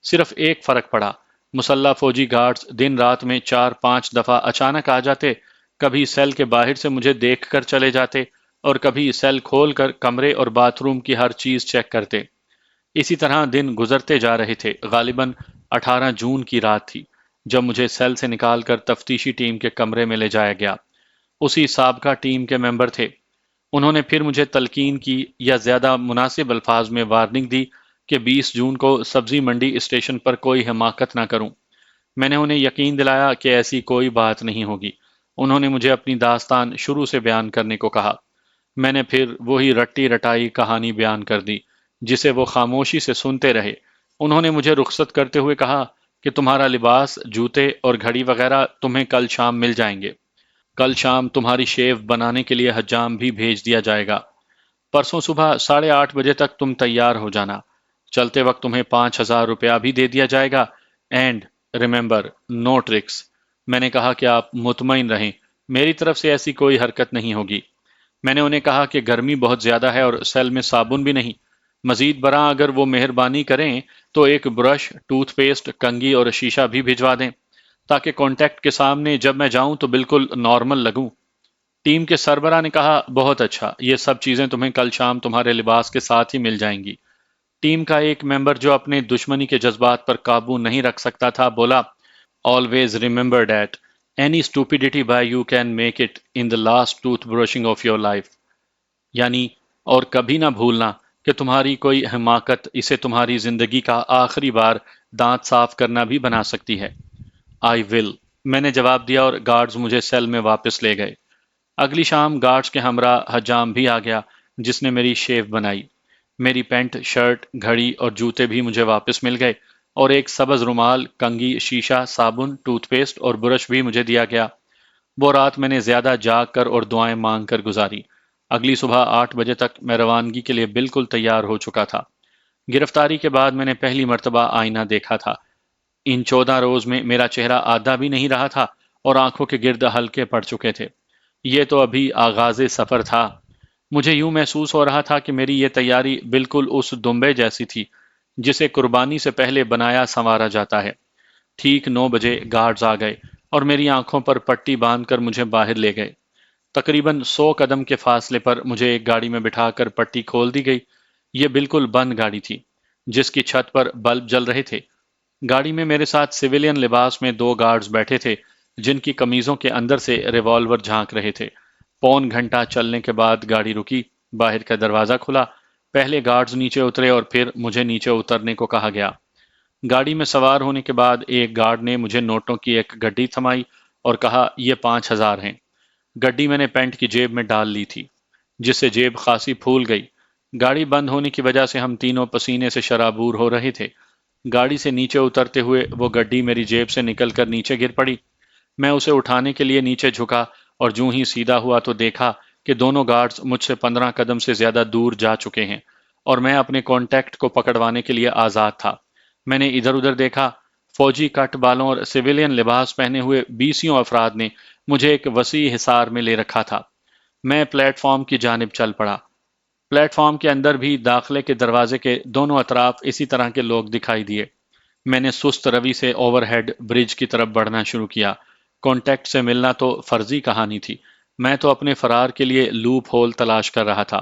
Speaker 1: صرف ایک فرق پڑا، مسلح فوجی گارڈز دن رات میں 4-5 دفعہ اچانک آ جاتے، کبھی سیل کے باہر سے مجھے دیکھ کر چلے جاتے اور کبھی سیل کھول کر کمرے اور باتھ روم کی ہر چیز چیک کرتے۔ اسی طرح دن گزرتے جا رہے تھے۔ غالباً 18 جون کی رات تھی جب مجھے سیل سے نکال کر تفتیشی ٹیم کے کمرے میں لے جایا گیا۔ اسی سابقہ ٹیم کے ممبر تھے۔ انہوں نے پھر مجھے تلقین کی یا زیادہ مناسب الفاظ میں وارننگ دی کہ 20 جون کو سبزی منڈی اسٹیشن پر کوئی حماقت نہ کروں۔ میں نے انہیں یقین دلایا کہ ایسی کوئی بات نہیں ہوگی۔ انہوں نے مجھے اپنی داستان شروع سے بیان کرنے کو کہا۔ میں نے پھر وہی رٹی رٹائی کہانی بیان کر دی جسے وہ خاموشی سے سنتے رہے۔ انہوں نے مجھے رخصت کرتے ہوئے کہا کہ تمہارا لباس، جوتے اور گھڑی وغیرہ تمہیں کل شام مل جائیں گے۔ کل شام تمہاری شیو بنانے کے لیے حجام بھی بھیج دیا جائے گا۔ پرسوں صبح 8:30 بجے تک تم تیار ہو جانا۔ چلتے وقت تمہیں 5,000 روپیہ بھی دے دیا جائے گا۔ And remember, no tricks. میں نے کہا کہ آپ مطمئن رہیں، میری طرف سے ایسی کوئی حرکت نہیں ہوگی۔ میں نے انہیں کہا کہ گرمی بہت زیادہ ہے اور سیل میں صابن بھی نہیں۔ مزید برآں اگر وہ مہربانی کریں تو ایک برش، ٹوتھ پیسٹ، کنگھی اور شیشہ بھی بھجوا دیں تاکہ کانٹیکٹ کے سامنے جب میں جاؤں تو بالکل نارمل لگوں۔ ٹیم کے سربراہ نے کہا، بہت اچھا، یہ سب چیزیں تمہیں کل شام تمہارے لباس کے ساتھ ہی مل جائیں گی۔ ٹیم کا ایک ممبر جو اپنے دشمنی کے جذبات پر قابو نہیں رکھ سکتا تھا بولا، always remember that any stupidity by you can make it in the last tooth brushing of your life. یعنی اور کبھی نہ بھولنا کہ تمہاری کوئی حماقت اسے تمہاری زندگی کا آخری بار دانت صاف کرنا بھی بنا سکتی ہے۔ آئی ول، میں نے جواب دیا اور گارڈز مجھے سیل میں واپس لے گئے۔ اگلی شام گارڈز کے ہمراہ حجام بھی آ گیا جس نے میری شیو بنائی۔ میری پینٹ، شرٹ، گھڑی اور جوتے بھی مجھے واپس مل گئے اور ایک سبز رومال، کنگھی، شیشہ، صابن، ٹوتھ پیسٹ اور برش بھی مجھے دیا گیا۔ وہ رات میں نے زیادہ جاگ کر اور دعائیں مانگ کر گزاری۔ اگلی صبح 8 بجے تک میں روانگی کے لیے بالکل تیار ہو چکا تھا۔ گرفتاری کے بعد میں نے پہلی مرتبہ آئینہ دیکھا تھا۔ ان 14 روز میں میرا چہرہ آدھا بھی نہیں رہا تھا اور آنکھوں کے گرد ہلکے پڑ چکے تھے۔ یہ تو ابھی آغاز سفر تھا۔ مجھے یوں محسوس ہو رہا تھا کہ میری یہ تیاری بالکل اس دمبے جیسی تھی جسے قربانی سے پہلے بنایا سنوارا جاتا ہے۔ ٹھیک 9 بجے گارڈز آ گئے اور میری آنکھوں پر پٹی باندھ کر مجھے باہر لے گئے۔ تقریباً 100 قدم کے فاصلے پر مجھے ایک گاڑی میں بٹھا کر پٹی کھول دی گئی۔ یہ بالکل بند گاڑی تھی جس کی چھت پر بلب جل رہے تھے۔ گاڑی میں میرے ساتھ سویلین لباس میں 2 گارڈز بیٹھے تھے جن کی قمیضوں کے اندر سے ریوالور جھانک رہے تھے۔ پون گھنٹہ چلنے کے بعد گاڑی رکی، باہر کا دروازہ کھلا، پہلے گارڈز نیچے اترے اور پھر مجھے نیچے اترنے کو کہا گیا۔ گاڑی میں سوار ہونے کے بعد ایک گارڈ نے مجھے نوٹوں کی ایک گڈی تھمائی اور کہا، یہ 5,000 ہیں۔ گڈی میں نے پینٹ کی جیب میں ڈال لی تھی جس سے جیب خاصی پھول گئی۔ گاڑی بند ہونے کی وجہ سے ہم تینوں پسینے سے شرابور ہو رہے تھے۔ گاڑی سے نیچے اترتے ہوئے وہ گڈی میری جیب سے نکل کر نیچے گر پڑی۔ میں اسے اٹھانے کے لیے نیچے جھکا اور جوں ہی سیدھا ہوا تو دیکھا کہ دونوں گارڈز مجھ سے 15 قدم سے زیادہ دور جا چکے ہیں اور میں اپنے کانٹیکٹ کو پکڑوانے کے لیے آزاد تھا۔ میں نے ادھر ادھر دیکھا۔ فوجی کٹ بالوں اور سویلین لباس پہنے ہوئے 20 افراد نے مجھے ایک وسیع حصار میں لے رکھا تھا۔ میں پلیٹ فارم کی جانب چل پڑا۔ پلیٹ فارم کے اندر بھی داخلے کے دروازے کے دونوں اطراف اسی طرح کے لوگ دکھائی دیے۔ میں نے سست روی سے اوور ہیڈ برج کی طرف بڑھنا شروع کیا۔ کانٹیکٹ سے ملنا تو فرضی کہانی تھی، میں تو اپنے فرار کے لیے لوپ ہول تلاش کر رہا تھا۔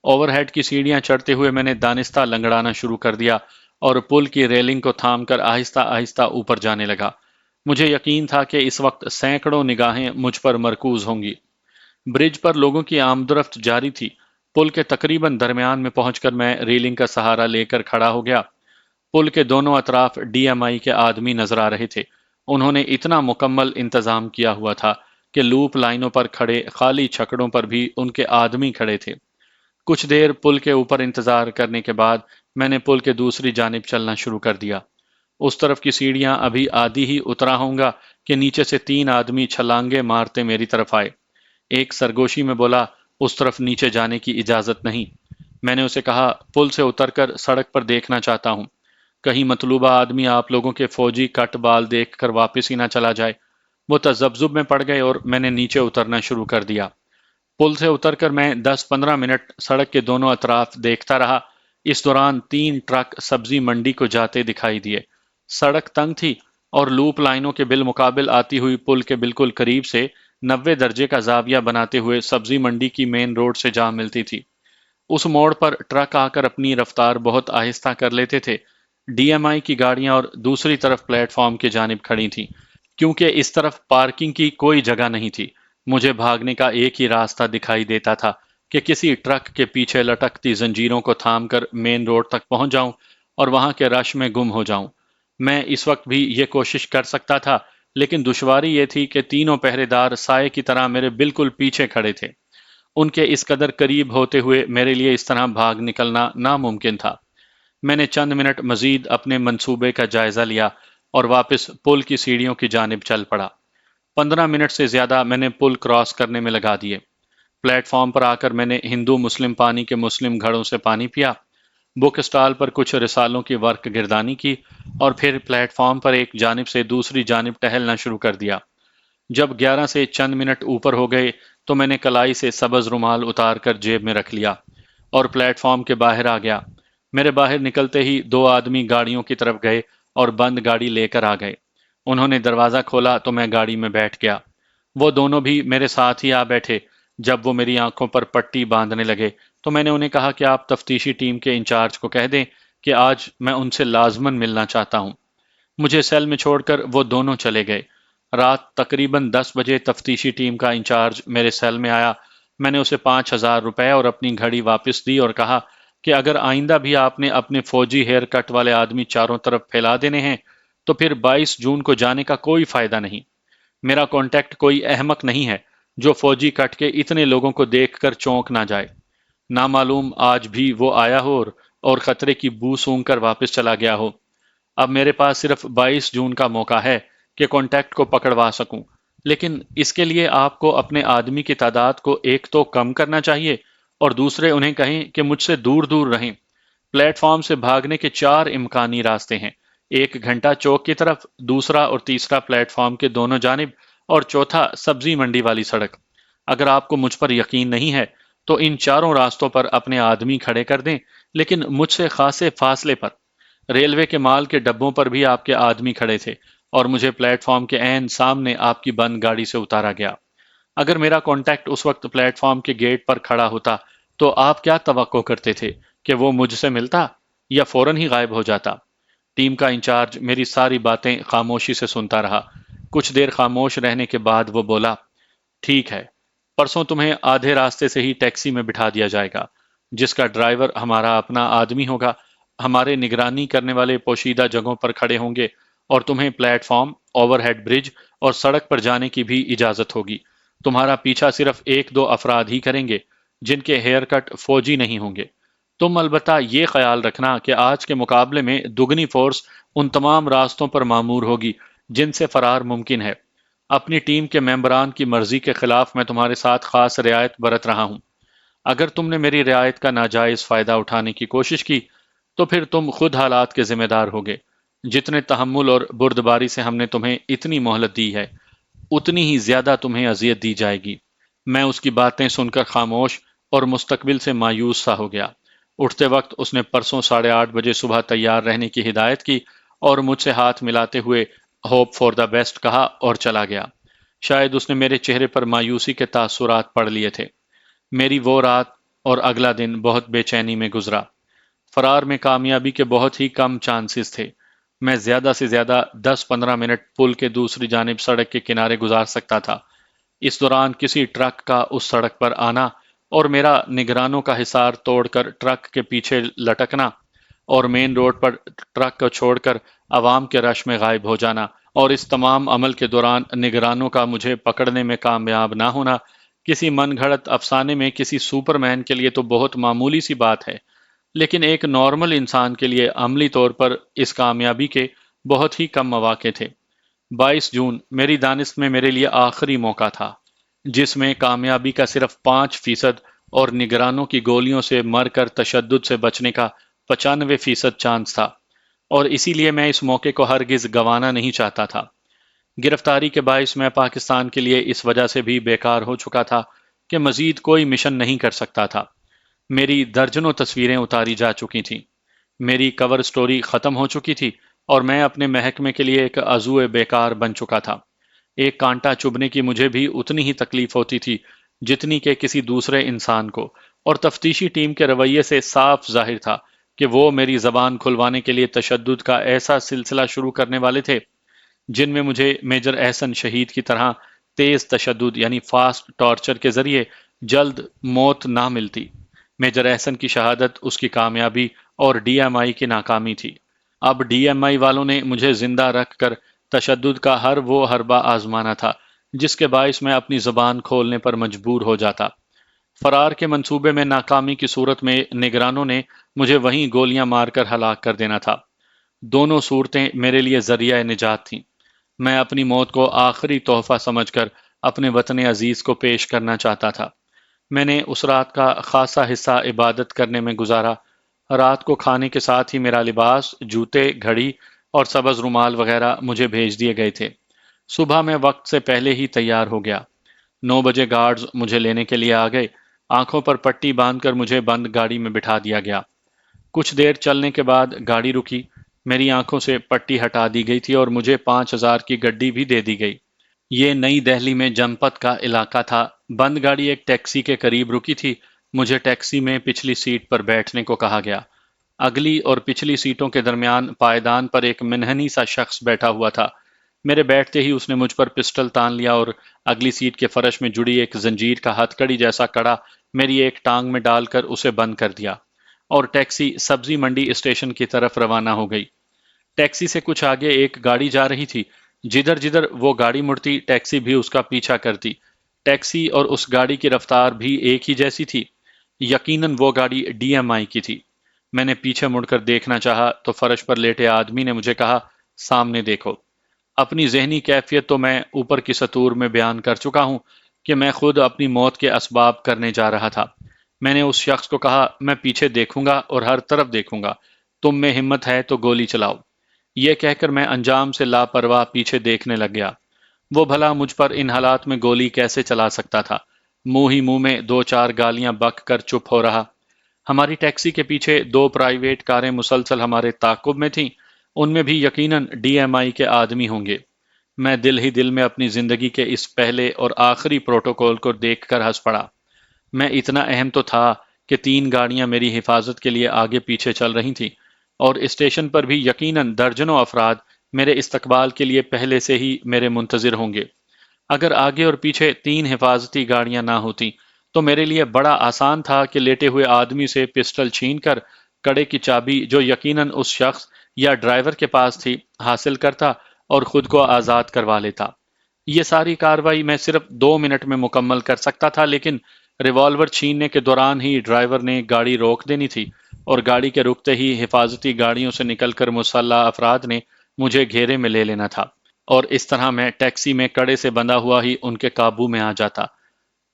Speaker 1: اوور ہیڈ کی سیڑھیاں چڑھتے ہوئے میں نے دانستہ لنگڑانا شروع کر دیا اور پل کی ریلنگ کو تھام کر آہستہ آہستہ اوپر جانے لگا۔ مجھے یقین تھا کہ اس وقت سینکڑوں نگاہیں مجھ پر مرکوز ہوں گی۔ برج پر لوگوں کی آمد و رفت جاری تھی۔ پل کے تقریباً درمیان میں پہنچ کر میں ریلنگ کا سہارا لے کر کھڑا ہو گیا۔ پل کے دونوں اطراف ڈی ایم آئی کے آدمی نظر آ رہے تھے۔ انہوں نے اتنا مکمل انتظام کیا ہوا تھا کہ لوپ لائنوں پر کھڑے خالی چھکڑوں پر بھی ان کے آدمی کھڑے تھے۔ کچھ دیر پل کے اوپر انتظار کرنے کے بعد میں نے پل کے دوسری جانب چلنا شروع کر دیا۔ اس طرف کی سیڑھیاں ابھی آدھی ہی اترا ہوں گا کہ نیچے سے 3 آدمی چھلانگے مارتے میری طرف آئے۔ ایک سرگوشی میں بولا، اس طرف نیچے جانے کی اجازت نہیں۔ میں نے اسے کہا، پل سے اتر کر سڑک پر دیکھنا چاہتا ہوں، کہیں مطلوبہ آدمی آپ لوگوں کے فوجی کٹ بال دیکھ کر واپس ہی نہ چلا جائے۔ وہ تذبذب میں پڑ گئے اور میں نے نیچے اترنا شروع کر دیا۔ پل سے اتر کر میں 10-15 منٹ سڑک کے دونوں اطراف دیکھتا رہا۔ اس دوران 3 ٹرک سبزی منڈی کو جاتے دکھائی دیے۔ سڑک تنگ تھی اور لوپ لائنوں کے بالمقابل آتی ہوئی پل کے بالکل قریب سے 90 درجے کا زاویہ بناتے ہوئے سبزی منڈی کی مین روڈ سے جا ملتی تھی۔ اس موڑ پر ٹرک آ کر اپنی رفتار بہت آہستہ کر لیتے تھے۔ ڈی ایم آئی کی گاڑیاں اور دوسری طرف پلیٹ فارم کی جانب کھڑی تھیں کیونکہ اس طرف پارکنگ کی کوئی جگہ نہیں تھی۔ مجھے بھاگنے کا ایک ہی راستہ دکھائی دیتا تھا کہ کسی ٹرک کے پیچھے لٹکتی زنجیروں کو تھام کر مین روڈ تک پہنچ جاؤں اور وہاں کے رش میں گم ہو جاؤں۔ میں اس وقت بھی یہ کوشش کر سکتا تھا، لیکن دشواری یہ تھی کہ تینوں پہرے دار سائے کی طرح میرے بالکل پیچھے کھڑے تھے ان کے اس قدر قریب ہوتے ہوئے میرے لیے اس طرح بھاگ نکلنا ناممکن تھا۔ میں نے چند منٹ مزید اپنے منصوبے کا جائزہ لیا اور واپس پل کی سیڑھیوں کی جانب چل پڑا۔ 15 منٹ سے زیادہ میں نے پل کراس کرنے میں لگا دیے۔ پلیٹ فارم پر آ کر میں نے ہندو مسلم پانی کے مسلم گھڑوں سے پانی پیا، بک اسٹال پر کچھ رسالوں کی ورق گردانی کی، اور پھر پلیٹ فارم پر ایک جانب سے دوسری جانب ٹہلنا شروع کر دیا۔ جب 11 سے چند منٹ اوپر ہو گئے تو میں نے کلائی سے سبز رومال اتار کر جیب میں رکھ لیا اور پلیٹ فارم کے باہر آ گیا۔ میرے باہر نکلتے ہی 2 آدمی گاڑیوں کی طرف گئے اور بند گاڑی لے کر آ گئے۔ انہوں نے دروازہ کھولا تو میں گاڑی میں بیٹھ گیا۔ وہ دونوں بھی میرے ساتھ ہی آ بیٹھے۔ جب وہ میری آنکھوں پر پٹی باندھنے لگے تو میں نے انہیں کہا کہ آپ تفتیشی ٹیم کے انچارج کو کہہ دیں کہ آج میں ان سے لازماً ملنا چاہتا ہوں۔ مجھے سیل میں چھوڑ کر وہ دونوں چلے گئے۔ رات تقریباً 10 بجے تفتیشی ٹیم کا انچارج میرے سیل میں آیا۔ میں نے اسے 5,000 روپے اور اپنی گھڑی واپس دی اور کہا کہ اگر آئندہ بھی آپ نے اپنے فوجی ہیئر کٹ والے آدمی چاروں طرف پھیلا دینے ہیں تو پھر 22 جون کو جانے کا کوئی فائدہ نہیں۔ میرا کانٹیکٹ کوئی احمق نہیں ہے جو فوجی کٹ کے اتنے لوگوں کو دیکھ کر چونک نہ جائے۔ نامعلوم آج بھی وہ آیا ہو اور خطرے کی بو سونگ کر واپس چلا گیا ہو۔ اب میرے پاس صرف 22 جون کا موقع ہے کہ کانٹیکٹ کو پکڑوا سکوں، لیکن اس کے لیے آپ کو اپنے آدمی کی تعداد کو ایک تو کم کرنا چاہیے اور دوسرے انہیں کہیں کہ مجھ سے دور دور رہیں۔ پلیٹ فارم سے بھاگنے کے 4 امکانی راستے ہیں، 1 گھنٹہ چوک کی طرف، دوسرا اور تیسرا پلیٹ فارم کے دونوں جانب، اور چوتھا سبزی منڈی والی سڑک۔ اگر آپ کو مجھ پر یقین نہیں ہے تو ان چاروں راستوں پر اپنے آدمی کھڑے کر دیں، لیکن مجھ سے خاصے فاصلے پر۔ ریلوے کے مال کے ڈبوں پر بھی آپ کے آدمی کھڑے تھے اور مجھے پلیٹ فارم کے عین سامنے آپ کی بند گاڑی سے اتارا گیا۔ اگر میرا کانٹیکٹ اس وقت پلیٹ فارم کے گیٹ پر کھڑا ہوتا تو آپ کیا توقع کرتے تھے کہ وہ مجھ سے ملتا یا فوراً ہی غائب ہو جاتا؟ ٹیم کا انچارج میری ساری باتیں خاموشی سے سنتا رہا۔ کچھ دیر خاموش رہنے کے بعد وہ بولا، ٹھیک ہے، پرسوں تمہیں آدھے راستے سے ہی ٹیکسی میں بٹھا دیا جائے گا، جس کا ڈرائیور ہمارا اپنا آدمی ہوگا۔ ہمارے نگرانی کرنے والے پوشیدہ جگہوں پر کھڑے ہوں گے اور تمہیں پلیٹ فارم، اوور ہیڈ برج اور سڑک پر جانے کی بھی اجازت ہوگی۔ تمہارا پیچھا صرف 1-2 افراد ہی کریں گے جن کے ہیئر کٹ فوجی نہیں ہوں گے۔ تم البتہ یہ خیال رکھنا کہ آج کے مقابلے میں دگنی فورس ان تمام راستوں پر معمور ہوگی جن سے فرار ممکن ہے۔ اپنی ٹیم کے ممبران کی مرضی کے خلاف میں تمہارے ساتھ خاص رعایت برت رہا ہوں۔ اگر تم نے میری رعایت کا ناجائز فائدہ اٹھانے کی کوشش کی تو پھر تم خود حالات کے ذمہ دار ہوگے۔ جتنے تحمل اور بردباری سے ہم نے تمہیں اتنی مہلت دی ہے، اتنی ہی زیادہ تمہیں اذیت دی جائے گی۔ میں اس کی باتیں سن کر خاموش اور مستقبل سے مایوس سا ہو گیا۔ اٹھتے وقت اس نے پرسوں 8:30 بجے صبح تیار رہنے کی ہدایت کی اور مجھ سے ہاتھ ملاتے ہوئے ہوپ فار دا بیسٹ کہا اور چلا گیا۔ شاید اس نے میرے چہرے پر مایوسی کے تاثرات پڑھ لیے تھے۔ میری وہ رات اور اگلا دن بہت بے چینی میں گزرا۔ فرار میں کامیابی کے بہت ہی کم چانسز تھے۔ میں زیادہ سے زیادہ 10-15 منٹ پل کے دوسری جانب سڑک کے کنارے گزار سکتا تھا۔ اس دوران کسی ٹرک کا اس سڑک پر آنا اور میرا نگرانوں کا حصار توڑ کر ٹرک کے پیچھے لٹکنا اور مین روڈ پر ٹرک کو چھوڑ کر عوام کے رش میں غائب ہو جانا، اور اس تمام عمل کے دوران نگرانوں کا مجھے پکڑنے میں کامیاب نہ ہونا، کسی من گھڑت افسانے میں کسی سپر مین کے لیے تو بہت معمولی سی بات ہے، لیکن ایک نارمل انسان کے لیے عملی طور پر اس کامیابی کے بہت ہی کم مواقع تھے۔ 22 جون میری دانست میں میرے لیے آخری موقع تھا جس میں کامیابی کا صرف 5% اور نگرانوں کی گولیوں سے مر کر تشدد سے بچنے کا 95% چانس تھا، اور اسی لیے میں اس موقع کو ہرگز گنوانا نہیں چاہتا تھا۔ گرفتاری کے باعث میں پاکستان کے لیے اس وجہ سے بھی بیکار ہو چکا تھا کہ مزید کوئی مشن نہیں کر سکتا تھا۔ میری درجنوں تصویریں اتاری جا چکی تھیں، میری کور سٹوری ختم ہو چکی تھی، اور میں اپنے محکمے کے لیے ایک عضو بیکار بن چکا تھا۔ ایک کانٹا چبھنے کی مجھے بھی اتنی ہی تکلیف ہوتی تھی جتنی کہ کسی دوسرے انسان کو، اور تفتیشی ٹیم کے رویے سے صاف ظاہر تھا کہ وہ میری زبان کھلوانے کے لیے تشدد کا ایسا سلسلہ شروع کرنے والے تھے جن میں مجھے میجر احسن شہید کی طرح تیز تشدد یعنی فاسٹ ٹارچر کے ذریعے جلد موت نہ ملتی۔ میجر احسن کی شہادت اس کی کامیابی اور ڈی ایم آئی کی ناکامی تھی۔ اب ڈی ایم آئی والوں نے مجھے زندہ رکھ کر تشدد کا ہر وہ حربہ آزمانا تھا جس کے باعث میں اپنی زبان کھولنے پر مجبور ہو جاتا۔ فرار کے منصوبے میں ناکامی کی صورت میں نگرانوں نے مجھے وہیں گولیاں مار کر ہلاک کر دینا تھا۔ دونوں صورتیں میرے لیے ذریعہ نجات تھیں۔ میں اپنی موت کو آخری تحفہ سمجھ کر اپنے وطن عزیز کو پیش کرنا چاہتا تھا۔ میں نے اس رات کا خاصا حصہ عبادت کرنے میں گزارا۔ رات کو کھانے کے ساتھ ہی میرا لباس، جوتے، گھڑی اور سبز رومال وغیرہ مجھے بھیج دیے گئے تھے۔ صبح میں وقت سے پہلے ہی تیار ہو گیا۔ 9 بجے گارڈز مجھے لینے کے لیے آ گئے۔ آنکھوں پر پٹی باندھ کر مجھے بند گاڑی میں بٹھا دیا گیا۔ کچھ دیر چلنے کے بعد گاڑی رکی۔ میری آنکھوں سے پٹی ہٹا دی گئی تھی اور مجھے 5,000 کی گڈی بھی دے دی گئی۔ یہ نئی دہلی میں جنپت کا علاقہ تھا۔ بند گاڑی ایک ٹیکسی کے قریب رکی تھی۔ مجھے ٹیکسی میں پچھلی سیٹ پر بیٹھنے کو کہا گیا۔ اگلی اور پچھلی سیٹوں کے درمیان پائیدان پر ایک منحنی سا شخص بیٹھا ہوا تھا۔ میرے بیٹھتے ہی اس نے مجھ پر پسٹل تان لیا اور اگلی سیٹ کے فرش میں جڑی ایک زنجیر کا ہتھ کڑی جیسا کڑا میری ایک ٹانگ میں ڈال کر اسے بند کر دیا، اور ٹیکسی سبزی منڈی اسٹیشن کی طرف روانہ ہو گئی۔ ٹیکسی سے کچھ آگے ایک گاڑی جا رہی تھی۔ جدھر جدھر وہ گاڑی مڑتی، ٹیکسی بھی اس کا پیچھا کرتی۔ ٹیکسی اور اس گاڑی کی رفتار بھی ایک ہی جیسی تھی۔ یقیناً وہ گاڑی ڈی ایم آئی کی تھی۔ میں نے پیچھے مڑ کر دیکھنا چاہا تو فرش پر لیٹے آدمی نے مجھے کہا، سامنے دیکھو۔ اپنی ذہنی کیفیت تو میں اوپر کی سطور میں بیان کر چکا ہوں کہ میں خود اپنی موت کے اسباب کرنے جا رہا تھا۔ میں نے اس شخص کو کہا، میں پیچھے دیکھوں گا اور ہر طرف دیکھوں گا، تم میں ہمت ہے تو گولی چلاؤ۔ یہ کہہ کر میں انجام سے لاپرواہ پیچھے دیکھنے لگ گیا۔ وہ بھلا مجھ پر ان حالات میں گولی کیسے چلا سکتا تھا؟ منہ ہی منہ میں 2-4 گالیاں بک کر چپ ہو رہا۔ ہماری ٹیکسی کے پیچھے 2 پرائیویٹ کاریں مسلسل ہمارے تعاقب میں تھیں۔ ان میں بھی یقیناً ڈی ایم آئی کے آدمی ہوں گے۔ میں دل ہی دل میں اپنی زندگی کے اس پہلے اور آخری پروٹوکول کو دیکھ کر ہنس پڑا۔ میں اتنا اہم تو تھا کہ 3 گاڑیاں میری حفاظت کے لیے آگے پیچھے چل رہی تھیں، اور اسٹیشن پر بھی یقیناً درجنوں افراد میرے استقبال کے لیے پہلے سے ہی میرے منتظر ہوں گے۔ اگر آگے اور پیچھے 3 حفاظتی گاڑیاں نہ ہوتیں تو میرے لیے بڑا آسان تھا کہ لیٹے ہوئے آدمی سے پسٹل چھین کر کڑے کی چابی، جو یقیناً اس شخص یا ڈرائیور کے پاس تھی، حاصل کرتا اور خود کو آزاد کروا لیتا۔ یہ ساری کارروائی میں صرف 2 منٹ میں مکمل کر سکتا تھا، لیکن ریوالور چھیننے کے دوران ہی ڈرائیور نے گاڑی روک دینی تھی، اور گاڑی کے رکتے ہی حفاظتی گاڑیوں سے نکل کر مسلح افراد نے مجھے گھیرے میں لے لینا تھا، اور اس طرح میں ٹیکسی میں کڑے سے بندھا ہوا ہی ان کے قابو میں آ جاتا۔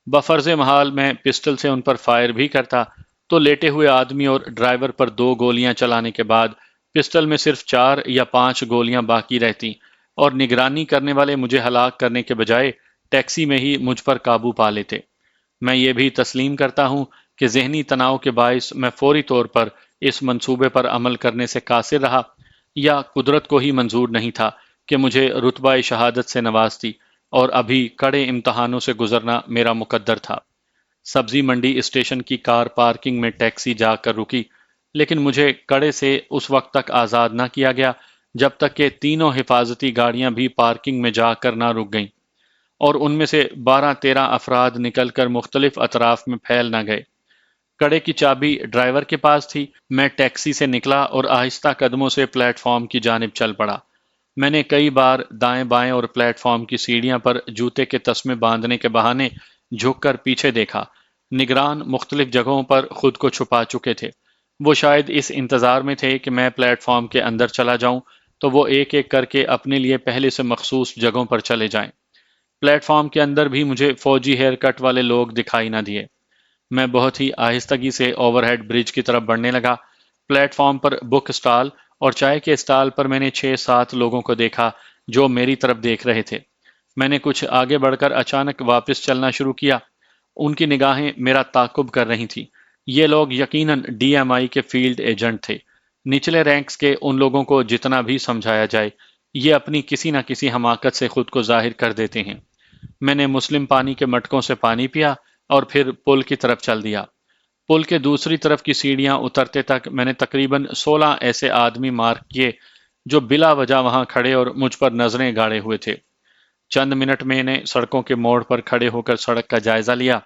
Speaker 1: بفرض محال میں پسٹل سے ان پر فائر بھی کرتا تو لیٹے ہوئے آدمی اور ڈرائیور پر 2 گولیاں چلانے کے بعد پسٹل میں صرف 4 یا 5 گولیاں باقی رہتی، اور نگرانی کرنے والے مجھے ہلاک کرنے کے بجائے ٹیکسی میں ہی مجھ پر قابو پا لیتے۔ میں یہ بھی تسلیم کرتا ہوں کہ ذہنی تناؤ کے باعث میں فوری طور پر اس منصوبے پر عمل کرنے سے قاصر رہا، یا قدرت کو ہی منظور نہیں تھا کہ مجھے رتبہ شہادت سے نوازتی، اور ابھی کڑے امتحانوں سے گزرنا میرا مقدر تھا۔ سبزی منڈی اسٹیشن کی کار پارکنگ میں ٹیکسی جا کر رکی، لیکن مجھے کڑے سے اس وقت تک آزاد نہ کیا گیا جب تک کہ تینوں حفاظتی گاڑیاں بھی پارکنگ میں جا کر نہ رک گئیں، اور ان میں سے 12-13 افراد نکل کر مختلف اطراف میں پھیل نہ گئے۔ کڑے کی چابی ڈرائیور کے پاس تھی۔ میں ٹیکسی سے نکلا اور آہستہ قدموں سے پلیٹ فارم کی جانب چل پڑا۔ میں نے کئی بار دائیں بائیں اور پلیٹ فارم کی سیڑھیاں پر جوتے کے تسمے باندھنے کے بہانے جھک کر پیچھے دیکھا۔ نگران مختلف جگہوں پر خود کو چھپا چکے تھے۔ وہ شاید اس انتظار میں تھے کہ میں پلیٹ فارم کے اندر چلا جاؤں تو وہ ایک ایک کر کے اپنے لیے پہلے سے مخصوص جگہوں پر چلے جائیں۔ پلیٹ فارم کے اندر بھی مجھے فوجی ہیئر کٹ والے لوگ دکھائی نہ دیے۔ میں بہت ہی آہستگی سے اوور ہیڈ برج کی طرف بڑھنے لگا۔ پلیٹ فارم پر بک اسٹال اور چائے کے اسٹال پر میں نے 6-7 لوگوں کو دیکھا جو میری طرف دیکھ رہے تھے۔ میں نے کچھ آگے بڑھ کر اچانک واپس چلنا شروع کیا۔ ان کی نگاہیں میرا تعاقب کر رہی تھیں۔ یہ لوگ یقیناً ڈی ایم آئی کے فیلڈ ایجنٹ تھے۔ نچلے رینکس کے ان لوگوں کو جتنا بھی سمجھایا جائے، یہ اپنی کسی نہ کسی حماقت سے خود کو ظاہر کر دیتے ہیں۔ میں نے مسلم پانی کے مٹکوں سے پانی پیا اور پھر پل کی طرف چل دیا۔ پل کے دوسری طرف کی سیڑھیاں اترتے تک میں نے تقریباً 16 ایسے آدمی مارک کیے جو بلا وجہ وہاں کھڑے اور مجھ پر نظریں گاڑے ہوئے تھے۔ چند منٹ میں نے سڑکوں کے موڑ پر کھڑے ہو کر سڑک کا جائزہ لیا۔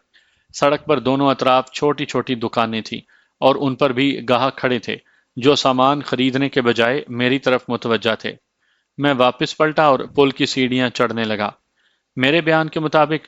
Speaker 1: سڑک پر دونوں اطراف چھوٹی چھوٹی دکانیں تھیں، اور ان پر بھی گاہک کھڑے تھے جو سامان خریدنے کے بجائے میری طرف متوجہ تھے۔ میں واپس پلٹا اور پل کی سیڑھیاں چڑھنے لگا۔ میرے بیان کے مطابق